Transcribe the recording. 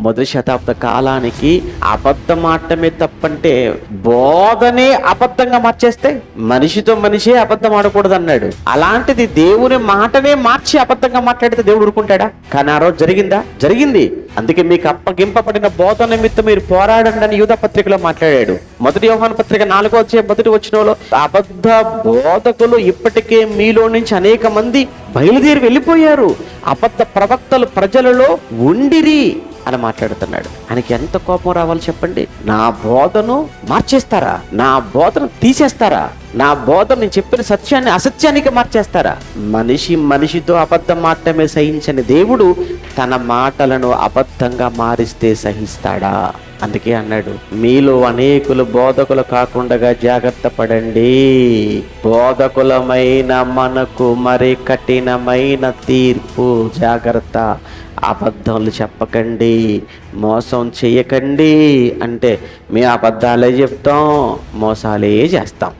మొదటి శతాబ్ద కాలానికి అబద్ధం ఆడటమే తప్పంటే బోధనే అబద్ధంగా మార్చేస్తే మనిషితో మనిషే అబద్ధం ఆడకూడదు అన్నాడు. అలాంటిది దేవుని మాటనే మార్చి అబద్ధంగా మాట్లాడితే దేవుడు ఊరుకుంటాడా? కానీ ఆ రోజు జరిగిందా? జరిగింది. అందుకే మీకు అప్పగింపబడిన బోధ నిమిత్తం మీరు పోరాడండి అని యూదా పత్రికలో మాట్లాడాడు. మొదటి యోహాను పత్రిక 4:1 అబద్ధ బోధకులు ఇప్పటికే మీలో నుంచి అనేక మంది బయలుదేరి వెళ్ళిపోయారు, అబద్ధ ప్రవక్తలు ప్రజలలో ఉండిరి అని మాట్లాడుతున్నాడు. ఆయనకి ఎంత కోపం రావాలి చెప్పండి? నా బోధను మార్చేస్తారా? నా బోధను తీసేస్తారా? నా బోధన, నేను చెప్పిన సత్యాన్ని అసత్యానికి మార్చేస్తారా? మనిషితో అబద్ధం మాటమే సహించని దేవుడు తన మాటలను అబద్ధంగా మారిస్తే సహిస్తాడా? అందుకే అన్నాడు, మీలో అనేకులు బోధకులు కాకుండా జాగ్రత్త పడండి. బోధకులమైన మనకు మరి కఠినమైన తీర్పు. జాగ్రత్త, అబద్ధాలు చెప్పకండి, మోసం చేయకండి. అంటే మేము అబద్ధాలే చెప్తాం, మోసాలే చేస్తాం.